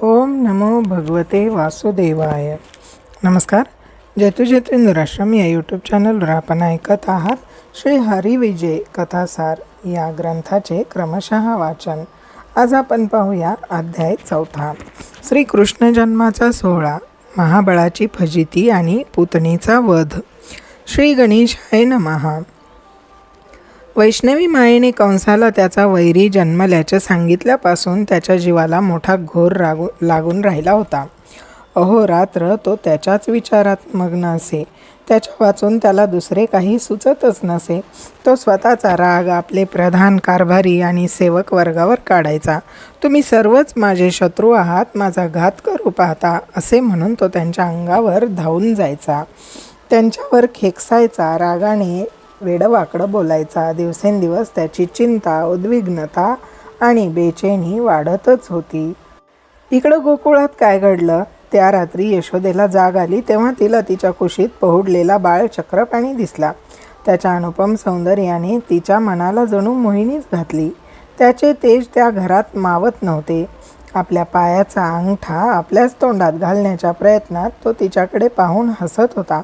ओम नमो भगवते वासुदेवाय. नमस्कार. जैतू इंद्राश्रम या यूट्यूब चॅनलवर आपण ऐकत आहात श्री हरिविजय कथासार या ग्रंथाचे क्रमशः वाचन. आज आपण पाहूया अध्याय 4. श्रीकृष्ण जन्माचा सोहळा, महाबळाची फजिती आणि पुतणीचा वध. श्री गणेशाय नमः. वैष्णवी मायेने कंसाला त्याचा वैरी जन्मल्याचे सांगितल्यापासून त्याच्या जीवाला मोठा घोर लागून राहिला होता. अहोरात्र तो त्याच्याच विचारात मग्न असे. त्याच्या वाचून त्याला दुसरे काही सुचतच नसे. तो स्वतःचा राग आपले प्रधान कारभारी आणि सेवक वर्गावर काढायचा. तुम्ही सर्वच माझे शत्रू आहात, माझा घात करू पाहता, असे म्हणून तो त्यांच्या अंगावर धावून जायचा. त्यांच्यावर खेकसायचा, रागाने वेडवाकडं बोलायचा. दिवसेंदिवस त्याची चिंता, उद्विग्नता आणि बेचैनी वाढतच होती. इकडं गोकुळात काय घडलं? त्या रात्री यशोदेला जाग आली तेव्हा तिला तिच्या कुशीत पहुडलेला बाळ चक्रपाणी दिसला. त्याच्या अनुपम सौंदर्याने तिच्या मनाला जणू मोहिनीच घातली. त्याचे तेज त्या घरात मावत नव्हते. आपल्या पायाचा अंगठा आपल्याच तोंडात घालण्याच्या प्रयत्नात तो तिच्याकडे पाहून हसत होता.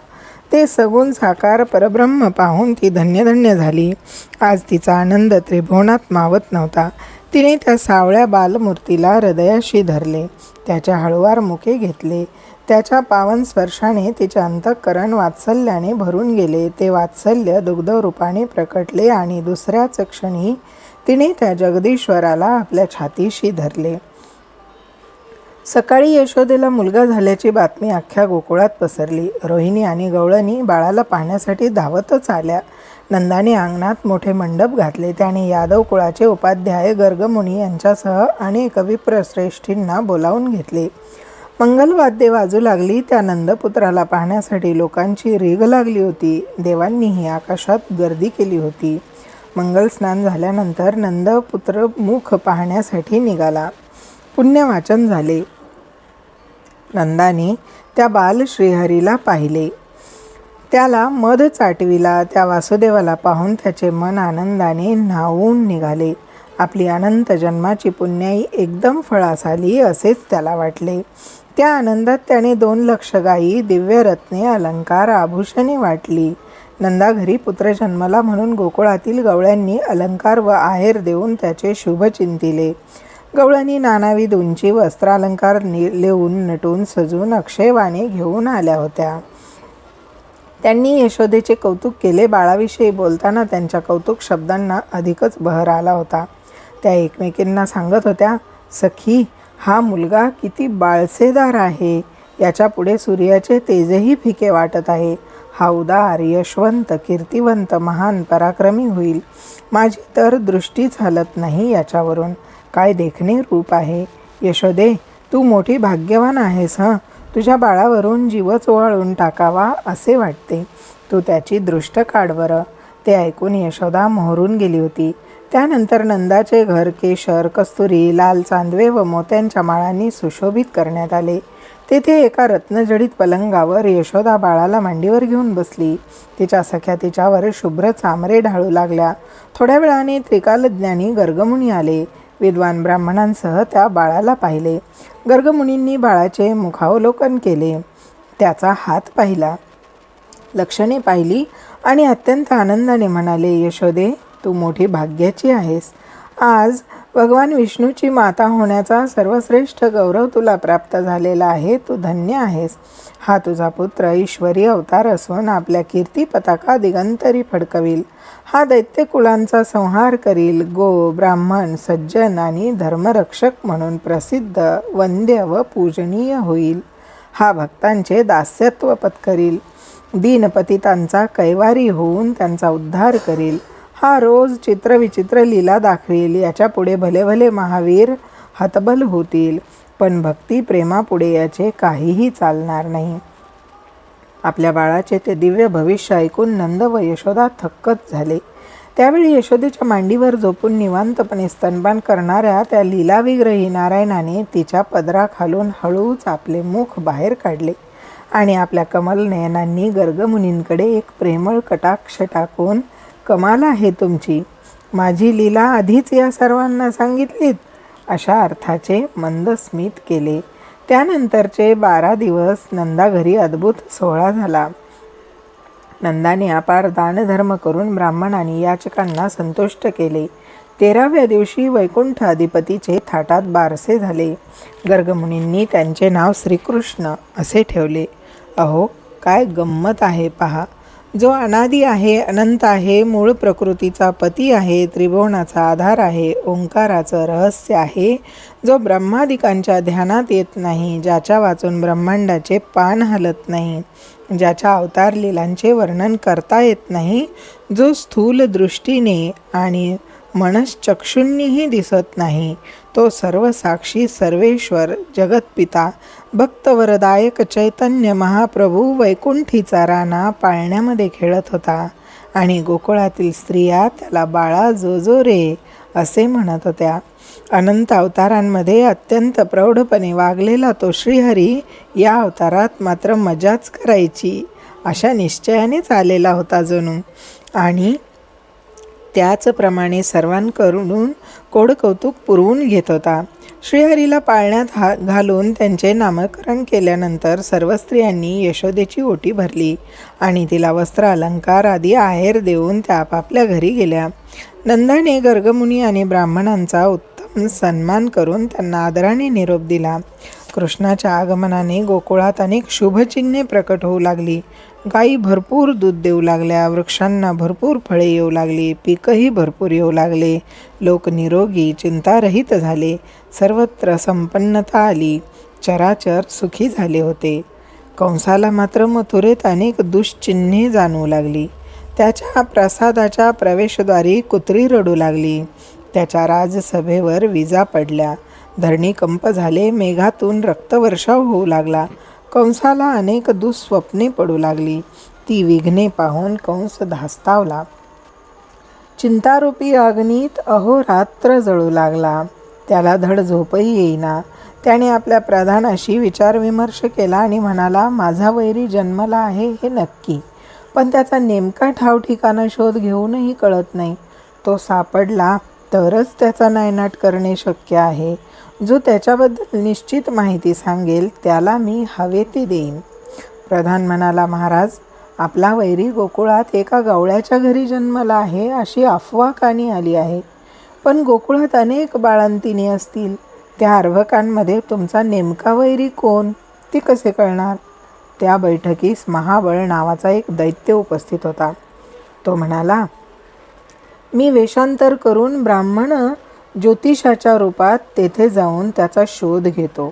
ते सगुण साकार परब्रह्म पाहून ती धन्यधन्य झाली. आज तिचा आनंद त्रिभुवनात मावत नव्हता. तिने त्या सावळ्या बालमूर्तीला हृदयाशी धरले, त्याच्या हळुवार मुके घेतले. त्याच्या पावन स्पर्शाने तिचे अंतःकरण वात्सल्याने भरून गेले. ते वात्सल्य दुग्धरूपाने प्रकटले आणि दुसऱ्याच क्षणी तिने त्या जगदीश्वराला आपल्या छातीशी धरले. सकाळी यशोदेला मुलगा झाल्याची बातमी अख्ख्या गोकुळात पसरली. रोहिणी आणि गवळणी बाळाला पाहण्यासाठी धावतच आल्या. नंदाने अंगणात मोठे मंडप घातले. त्याने यादव कुळाचे उपाध्याय गर्गमुनी यांच्यासह अनेक विप्रश्रेष्ठींना बोलावून घेतले. मंगलवाद्ये वाजू लागली. त्या नंदपुत्राला पाहण्यासाठी लोकांची रीघ लागली होती. देवांनीही आकाशात गर्दी केली होती. मंगल स्नान झाल्यानंतर नंदपुत्र मुख पाहण्यासाठी निघाला. पुण्यवाचन झाले. नंदाने त्या बाल श्रीहरीला पाहिले. त्याला मध चाटविला. त्या वासुदेवाला पाहून त्याचे मन आनंदाने न्हावून निघाले. आपली अनंत जन्माची पुण्याई एकदम फळास आली असेच त्याला वाटले. त्या आनंदात त्याने 2 लक्ष गायी, दिव्यरत्ने, अलंकार, आभूषणे वाटली. नंदा घरी पुत्र जन्मला म्हणून गोकुळातील गवळ्यांनी अलंकार व आहेर देऊन त्याचे शुभ चिंतिले. गवळणी नानाविध उंची वस्त्रालंकार लेवून नटून सजून अक्षयवाणे घेऊन आल्या होत्या. त्यांनी यशोदेचे कौतुक केले. बाळाविषयी बोलताना त्यांच्या कौतुक शब्दांना अधिकच बहर आला होता. त्या एकमेकींना सांगत होत्या, सखी, हा मुलगा किती बाळसेदार आहे. याच्या पुढे सूर्याचे तेजही फिके वाटत आहे. हा उदार, यशवंत, कीर्तिवंत, महान, पराक्रमी होईल. माझी तर दृष्टीच हलत नाही याच्यावरून. काय देखणे रूप आहे. यशोदे, तू मोठी भाग्यवान आहेस. तुझ्या बाळावरून जीवच ओवाळून टाकावा असे वाटते. तू त्याची दृष्ट काढ बरं. ते ऐकून यशोदा मोहरून गेली होती. त्यानंतर नंदाचे घर केशर, कस्तुरी, लाल चांदवे व मोत्यांच्या माळांनी सुशोभित करण्यात आले. तेथे एका रत्नजडित पलंगावर यशोदा बाळाला मांडीवर घेऊन बसली. तिच्या सख्या तिच्यावर शुभ्र चामरे ढाळू लागल्या. थोड्या वेळाने त्रिकालज्ञानी गर्गमुनी आले. विद्वान ब्राह्मणांसह त्या बाळाला पाहिले. गर्गमुनींनी बाळाचे मुखावलोकन केले. त्याचा हात पाहिला, लक्षणे पाहिली आणि अत्यंत आनंदाने म्हणाले, यशोदे, तू मोठी भाग्याची आहेस. आज भगवान विष्णूची माता होण्याचा सर्वश्रेष्ठ गौरव तुला प्राप्त झालेला आहे. तू धन्य आहेस. हा तुझा पुत्र ईश्वरी अवतार असून आपल्या कीर्ती पताका दिगंतरी फडकविल. हा दैत्यकुलांचा संहार करील. गो, ब्राह्मण, सज्जन आणि धर्मरक्षक म्हणून प्रसिद्ध, वंद्य व पूजनीय होईल. हा भक्तांचे दास्यत्व पत्करील. दीनपतितांचा कैवारी होऊन त्यांचा उद्धार करील. हा रोज चित्रविचित्र लीला दाखवेल. याच्या पुढे भले भले महावीर हतबल होतील, पण भक्ती प्रेमापुढे याचे काहीही चालणार नाही. आपल्या बाळाचे ते दिव्य भविष्य ऐकून नंद व यशोदा थक्कच झाले. त्यावेळी यशोदेच्या मांडीवर झोपून निवांतपणे स्तनपान करणाऱ्या त्या लीलाविग्रही नारायणाने तिच्या पदराखालून हळूच आपले मुख बाहेर काढले आणि आपल्या कमल नयनांनी गर्गमुनींकडे एक प्रेमळ कटाक्ष टाकून, कमाल आहे तुमची. माझी लीला आधीच या सर्वांना सांगितलीत. अशा अर्थाचे मंदस्मित केले. त्यानंतरचे 12 दिवस नंदा घरी अद्भुत सोहळा झाला. नंदाने अपार दानधर्म करून ब्राह्मणांनी याचकांना संतुष्ट केले. 13व्या दिवशी वैकुंठ अधिपतीचे थाटात बारसे झाले. गर्गमुनींनी त्यांचे नाव श्रीकृष्ण असे ठेवले. अहो, काय गंमत आहे पहा. जो अनादी आहे, अनंत आहे, मूळ प्रकृतीचा पती आहे, त्रिभुवनाचा आधार आहे, ओंकाराचं रहस्य आहे, जो ब्रह्मादिकांच्या ध्यानात येत नाही, ज्याच्या वाचून ब्रह्मांडाचे पान हलत नाही, ज्याच्या अवतार लीलांचे वर्णन करता येत नाही, जो स्थूल दृष्टीने आणि मनश्चक्षूंनीही दिसत नाही, तो सर्वसाक्षी सर्वेश्वर जगतपिता भक्तवरदायक चैतन्य महाप्रभू वैकुंठीचा राणा पाळण्यामध्ये खेळत होता आणि गोकुळातील स्त्रिया त्याला बाळा जो रे असे म्हणत होत्या. अनंत अवतारांमध्ये अत्यंत प्रौढपणे वागलेला तो श्रीहरी या अवतारात मात्र मजाच करायची अशा निश्चयानेच आलेला होता जणू, आणि त्याचप्रमाणे सर्वांकडून कोडकौतुक पुरवून घेत होता. श्रीहरीला पाळण्यात घालून त्यांचे नामकरण केल्यानंतर सर्व स्त्रियांनी यशोदेची ओटी भरली आणि तिला वस्त्र अलंकार आदी आहेर देऊन त्या आपापल्या घरी गेल्या. नंदाने गर्गमुनी आणि ब्राह्मणांचा उत्तम सन्मान करून त्यांना आदराने निरोप दिला. कृष्णाच्या आगमनाने गोकुळात अनेक शुभचिन्हे प्रकट होऊ लागली. गायी भरपूर दूध देऊ लागल्या, वृक्षांना भरपूर फळे येऊ लागली, पीकही भरपूर येऊ लागले, लोक निरोगी चिंतारहित झाले, सर्वत्र संपन्नता आली, चराचर सुखी झाले होते. कंसाला मात्र मथुरेत अनेक दुष्चिन्हे जाणवू लागली. त्याच्या प्रसादाच्या प्रवेशद्वारी कुत्री रडू लागली, त्याच्या राजसभेवर विजा पडल्या, धरणीकंप झाले, मेघातून रक्तवर्षाव होऊ लागला. कंसाला अनेक दुःस्वप्ने पडू लागली. ती विघ्ने पाहून कंस धास्तावला. चिंतारूपी अग्नीत अहोरात्र जळू लागला. त्याला धड झोपही येईना. त्याने आपल्या प्रधानाशी विचारविमर्श केला आणि म्हणाला, माझा वैरी जन्मला आहे हे नक्की, पण त्याचा नेमका ठाव ठिकाणा शोध घेऊनही कळत नाही. तो सापडला तरच त्याचा नायनाट करणे शक्य आहे. जो त्याच्याबद्दल निश्चित माहिती सांगेल त्याला मी हवे ते देईन. प्रधान म्हणाला, महाराज, आपला वैरी गोकुळात एका गवळ्याच्या घरी जन्मला आहे अशी अफवा कानी आली आहे, पण गोकुळात अनेक बाळंतिणी असतील. त्या अर्भकांमध्ये तुमचा नेमका वैरी कोण ते कसे कळणार? त्या बैठकीस महाबळ नावाचा एक दैत्य उपस्थित होता. तो म्हणाला, मी वेषांतर करून ब्राह्मण ज्योतिषाच्या रूपात तेथे जाऊन त्याचा शोध घेतो.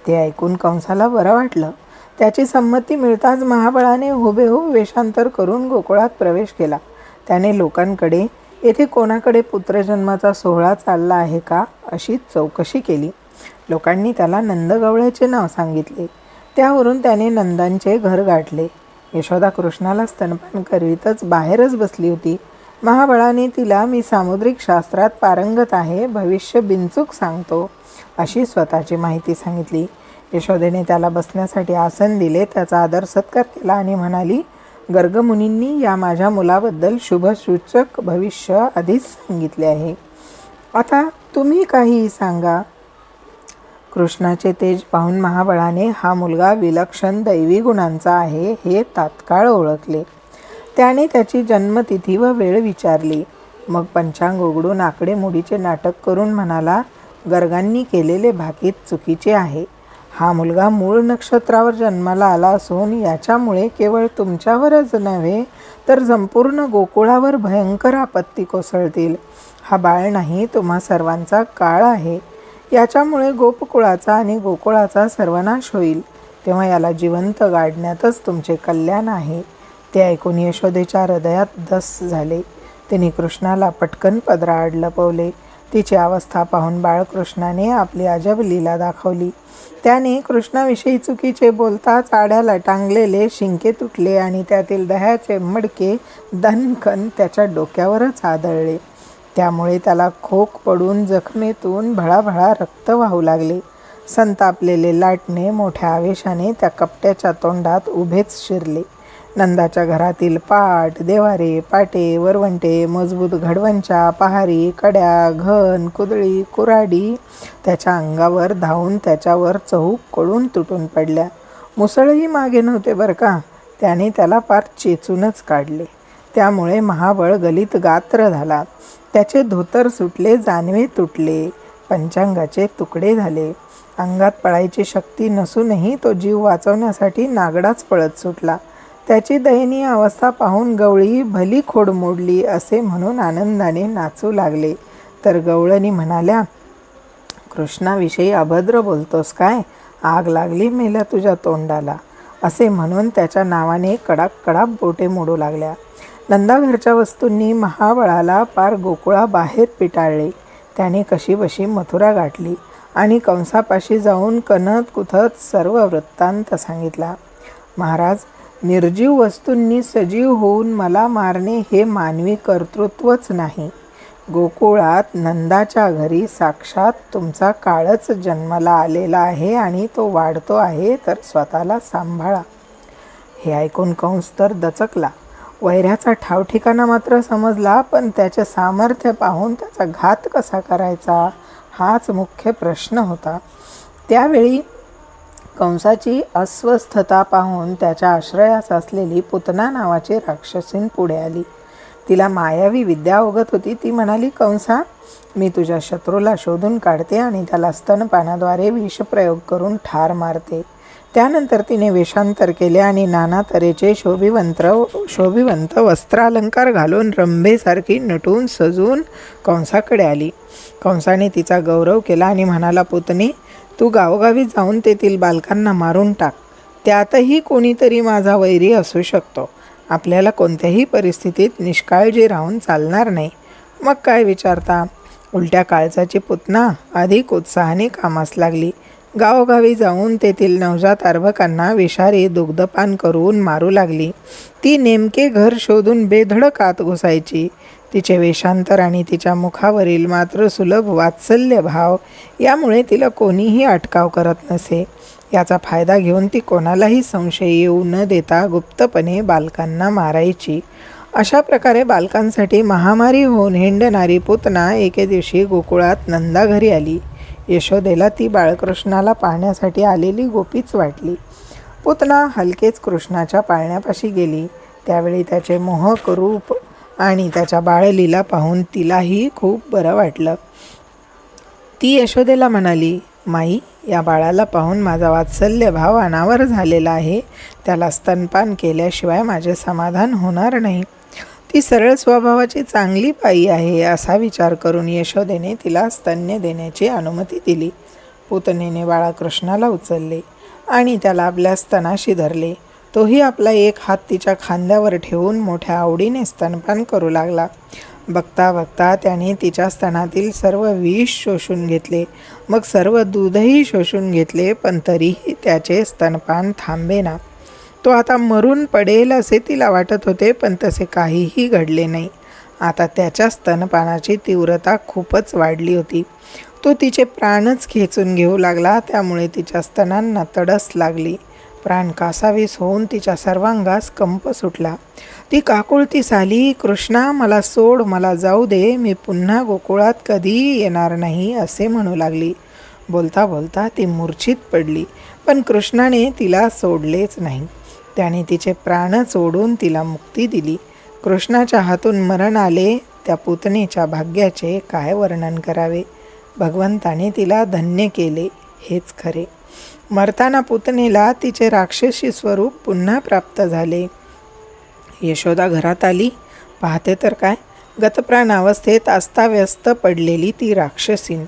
ते ऐकून कंसाला बरं वाटलं. त्याची संमती मिळताच महाबळाने हुबेहूब वेषांतर करून गोकुळात प्रवेश केला. त्याने लोकांकडे येथे कोणाकडे पुत्रजन्माचा सोहळा चालला आहे का अशी चौकशी केली. लोकांनी त्याला नंदगवळ्याचे नाव सांगितले. त्यावरून त्याने नंदांचे घर गाठले. यशोदा कृष्णाला स्तनपान करीतच बाहेरच बसली होती. महाबळाने तिला, मी सामुद्रिक शास्त्रात पारंगत आहे, भविष्य बिनचूक सांगतो अशी स्वतःची माहिती सांगितली. यशोदेने त्याला बसण्यासाठी आसन दिले, त्याचा आदर सत्कार केला आणि म्हणाली, गर्गमुनींनी या माझ्या मुलाबद्दल शुभसूचक भविष्य आधीच सांगितले आहे. आता तुम्ही काहीही सांगा. कृष्णाचे तेज पाहून महाबळाने हा मुलगा विलक्षण दैवी गुणांचा आहे हे तात्काळ ओळखले. त्याने त्याची जन्मतिथी व वेळ विचारली. मग पंचांग उघडून आकडेमोडीचे नाटक करून म्हणाला, गर्गांनी केलेले भाकीत चुकीचे आहे. हा मुलगा मूळ नक्षत्रावर जन्माला आला असून याच्यामुळे केवळ तुमच्यावरच नव्हे तर संपूर्ण गोकुळावर भयंकर आपत्ती कोसळतील. हा बाळ नाही, तुम्हा सर्वांचा काळ आहे. याच्यामुळे गोपकुळाचा आणि गोकुळाचा सर्वनाश होईल. तेव्हा याला जिवंत गाडण्यातच तुमचे कल्याण आहे. ते ऐकून यशोदेच्या हृदयात धस झाले. तिने कृष्णाला पटकन पदराआड लपवले. तिची अवस्था पाहून बाळकृष्णाने आपली अजब लीला दाखवली. त्याने कृष्णाविषयी चुकीचे बोलताच आड्याला टांगलेले शिंके तुटले आणि त्यातील दह्याचे मडके दणकन त्याच्या डोक्यावरच आदळले. त्यामुळे त्याला खोक पडून जखमेतून भळाभळा रक्त वाहू लागले. संतापलेले लाटणे मोठ्या आवेशाने त्या कपट्याच्या तोंडात उभेच शिरले. नंदाच्या घरातील पाट, देवारे, पाटे, वरवंटे, मजबूत घडवंच्या, पहारी, कड्या, घन, कुदळी, कुऱ्हाडी त्याच्या अंगावर धावून त्याच्यावर चहूक कळून तुटून पडल्या. मुसळही मागे नव्हते बरं का. त्याने त्याला पार चेचूनच काढले. त्यामुळे महाबळ गलित गात्र झाला. त्याचे धोतर सुटले, जानवे तुटले, पंचांगाचे तुकडे झाले. अंगात पळायची शक्ती नसूनही तो जीव वाचवण्यासाठी नागडाच पळत सुटला. त्याची दयनीय अवस्था पाहून गवळी भली खोड मोडली असे म्हणून आनंदाने नाचू लागले. तर गवळणी म्हणाल्या, कृष्णाविषयी अभद्र बोलतोस काय? आग लागली मेल्या तुझ्या तोंडाला, असे म्हणून त्याच्या नावाने कडाप कडाप बोटे मोडू लागल्या. नंदाघरच्या वस्तूंनी महाबळाला पार गोकुळाबाहेर पिटाळले. त्याने कशीबशी मथुरा गाठली आणि कंसापाशी जाऊन कणत कुथत सर्व वृत्तांत सांगितला. महाराज, निर्जीव वस्तूंनी सजीव होऊन मला मारणे हे मानवी कर्तृत्वच नाही. गोकुळात नंदाच्या घरी साक्षात तुमचा काळच जन्माला आलेला आहे आणि तो वाढतो आहे, तर स्वतःला सांभाळा. हे ऐकून कंस तर दचकला. वैऱ्याचा ठावठिकाणा मात्र समजला, पण त्याचे सामर्थ्य पाहून त्याचा घात कसा करायचा हाच मुख्य प्रश्न होता. त्यावेळी कंसाची अस्वस्थता पाहून त्याच्या आश्रयास असलेली पुतना नावाची राक्षसीन पुढे आली. तिला मायावी विद्या अवगत होती. ती म्हणाली, कंसा, मी तुझ्या शत्रूला शोधून काढते आणि त्याला स्तनपानाद्वारे विषप्रयोग करून ठार मारते. त्यानंतर तिने वेषांतर केले आणि नाना तऱ्हेचे शोभिवंत वस्त्रालंकार घालून रंभेसारखी नटून सजून कंसाकडे आली. कंसाने तिचा गौरव केला आणि म्हणाला, पुतणी, तू गावोगावी जाऊन तेथील बालकांना मारून टाक. त्यातही कोणीतरी माझा वैरी असू शकतो. आपल्याला कोणत्याही परिस्थितीत निष्काळजी राहून चालणार नाही. मग काय विचारता? उलट्या काळजाची पुतना अधिक उत्साहाने कामास लागली. गावोगावी जाऊन तेथील नवजात अर्भकांना विषारी दुग्धपान करून मारू लागली. ती नेमके घर शोधून बेधडक आत घुसायची. तिचे वेषांतर आणि तिच्या मुखावरील मात्र सुलभ वात्सल्य भाव यामुळे तिला कोणीही अटकाव करत नसे. याचा फायदा घेऊन ती कोणालाही संशय येऊ न देता गुप्तपणे बालकांना मारायची. अशा प्रकारे बालकांसाठी महामारी होऊन हिंडणारी पुतना एके दिवशी गोकुळात नंदा घरी आली. यशोदेला ती बाळकृष्णाला पाहण्यासाठी आलेली गोपीच वाटली. पुतना हलकेच कृष्णाच्या पाळण्यापाशी गेली. त्यावेळी त्याचे मोहक रूप आणि त्याच्या बाळलीला पाहून तिलाही खूप बरं वाटलं. ती यशोदेला म्हणाली, माई, या बाळाला पाहून माझा वात्सल्य भाव अनावर झालेला आहे. त्याला स्तनपान केल्याशिवाय माझे समाधान होणार नाही. ती सरळ स्वभावाची चांगली बाई आहे असा विचार करून यशोदेने तिला स्तन्य देण्याची अनुमती दिली. पुतनेने बाळकृष्णाला उचलले आणि त्याला आपल्या स्तनाशी धरले. तोही आपला एक हात तिच्या खांद्यावर ठेवून मोठ्या आवडीने स्तनपान करू लागला. बघता बघता त्याने तिच्या स्तनातील सर्व विष शोषून घेतले. मग सर्व दूधही शोषून घेतले, पण तरीही त्याचे स्तनपान थांबेना. तो आता मरून पडेल असे तिला वाटत होते, पण तसे काहीही घडले नाही. आता त्याच्या स्तनपानाची तीव्रता खूपच वाढली होती. तो तिचे प्राणच खेचून घेऊ लागला. त्यामुळे तिच्या स्तनांना तडस लागली. प्राण कासावीस होऊन तिच्या सर्वांगास कंप सुटला. ती काकुळतीस आली, कृष्णा, मला सोड, मला जाऊ दे, मी पुन्हा गोकुळात कधीही येणार नाही असे म्हणू लागली. बोलता बोलता ती मूर्छित पडली, पण कृष्णाने तिला सोडलेच नाही. त्याने तिचे प्राण सोडून तिला मुक्ती दिली. कृष्णाच्या हातून मरण आले. त्या पुतनेच्या भाग्याचे काय वर्णन करावे. भगवंताने तिला धन्य केले हेच खरे. मरताना पुतनेला तिचे राक्षसी स्वरूप पुन्हा प्राप्त झाले. यशोदा घरात आली. पाहते तर काय, गतप्राण अवस्थेत अस्ताव्यस्त पडलेली ती राक्षसीन.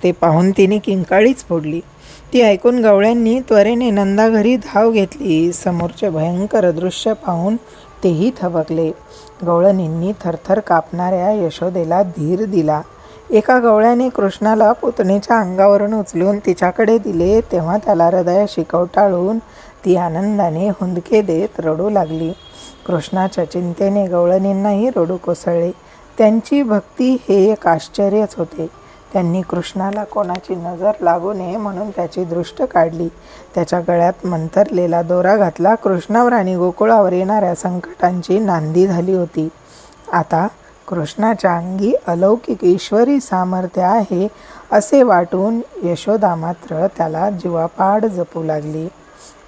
ते पाहून तिने किंकाळीच फोडली. ती ऐकून गवळ्यांनी त्वरेने नंदा घरी धाव घेतली. समोरचे भयंकर दृश्य पाहून तेही थबकले. गवळणींनी थरथर कापणाऱ्या यशोदेला धीर दिला. एका गवळ्याने कृष्णाला पुतनेच्या अंगावरून उचलून तिच्याकडे दिले, तेव्हा त्याला हृदयाशी कवटाळून ती आनंदाने हुंदके देत रडू लागली. कृष्णाच्या चिंतेने गवळणींनाही रडू कोसळले. त्यांची भक्ती हे एक आश्चर्यच होते. त्यांनी कृष्णाला कोणाची नजर लागू नये म्हणून त्याची दृष्ट काढली. त्याच्या गळ्यात मंतरलेला दोरा घातला. कृष्णावर आणि गोकुळावर येणाऱ्या संकटांची नांदी झाली होती. आता कृष्णाच्या अंगी अलौकिक ईश्वरी सामर्थ्य आहे असे वाटून यशोदा मात्र त्याला जीवापाड जपू लागली.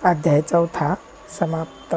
अध्याय 4 समाप्त.